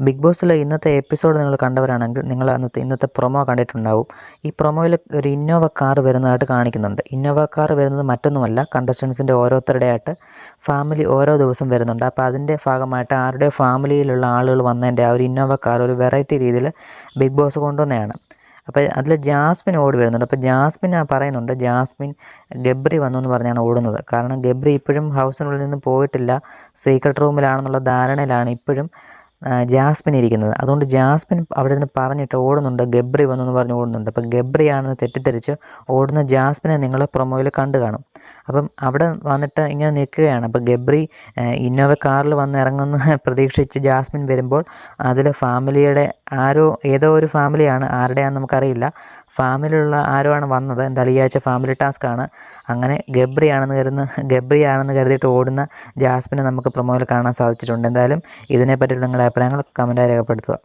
Big ബോസിലെ ഇന്നത്തെ episode നിങ്ങൾ കണ്ടവരാണെങ്കിൽ നിങ്ങൾ ഇന്നത്തെ പ്രൊമോ കണ്ടിട്ടുണ്ടാവും. ഈ പ്രൊമോയിൽ ഒരു ഇന്നോവ കാർ വരുന്നതായിട്ട് കാണിക്കുന്നുണ്ട്. ഇന്നോവ കാർ വരുന്നത് മറ്റൊന്നുമല്ല, കണ്ടസ്റ്റൻസിൻ്റെ ഓരോരുത്തരുടെയായിട്ട് ഫാമിലി ഓരോ ദിവസം വരുന്നുണ്ട്. അപ്പോൾ അതിൻ്റെ ഭാഗമായിട്ട് ആരുടെ ഫാമിലിയിലുള്ള ആളുകൾ വന്നതിൻ്റെ ആ ഒരു ഇന്നോവ കാർ ഒരു വെറൈറ്റി രീതിയിൽ ബിഗ് ബോസ് കൊണ്ടുവന്നതാണ്. അപ്പോൾ അതിൽ ജാസ്മിൻ ഓടി വരുന്നുണ്ട്. അപ്പോൾ ജാസ്മിൻ പറയുന്നുണ്ട്, ജാസ്മിൻ ഗബ്രി വന്നു എന്ന് പറഞ്ഞാണ് ഓടുന്നത്. കാരണം ഗബ്രി ഇപ്പോഴും ഹൗസിനുള്ളിൽ നിന്ന് പോയിട്ടില്ല, സീക്രട്ട് റൂമിലാണെന്നുള്ള ധാരണയിലാണ് ഇപ്പോഴും ജാസ്മിൻ ഇരിക്കുന്നത്. അതുകൊണ്ട് ജാസ്മിൻ അവിടെ നിന്ന് പറഞ്ഞിട്ട് ഓടുന്നുണ്ട്, ഗബ്രി വന്നു എന്ന് പറഞ്ഞ് ഓടുന്നുണ്ട്. അപ്പം ഗബ്രിയാണെന്ന് തെറ്റിദ്ധരിച്ച് ഓടുന്ന ജാസ്മിനെ നിങ്ങൾ പ്രൊമോയിൽ കണ്ടു കാണും. അപ്പം അവിടെ വന്നിട്ട് ഇങ്ങനെ നിൽക്കുകയാണ്. അപ്പോൾ ഗബ്രി ഇന്നോവ കാറിൽ വന്ന് ഇറങ്ങുന്ന പ്രതീക്ഷിച്ച് ജാസ്മിൻ വരുമ്പോൾ അതിൽ ഫാമിലിയുടെ ഏതോ ഒരു ഫാമിലിയാണ്, ആരുടെയാണെന്ന് നമുക്കറിയില്ല, ഫാമിലിയുള്ള ആരോ ആണ് വന്നത്. എന്തായാലും ഈ ആഴ്ച ഫാമിലി ടാസ്ക്കാണ്. അങ്ങനെ ഗബ്രിയാണെന്ന് കരുതിയിട്ട് ഓടുന്ന ജാസ്മിനെ നമുക്ക് പ്രൊമോയിൽ കാണാൻ സാധിച്ചിട്ടുണ്ട്. എന്തായാലും ഇതിനെപ്പറ്റിയുള്ള നിങ്ങളുടെ അഭിപ്രായങ്ങൾ കമൻറ്റായി രേഖപ്പെടുത്തുക.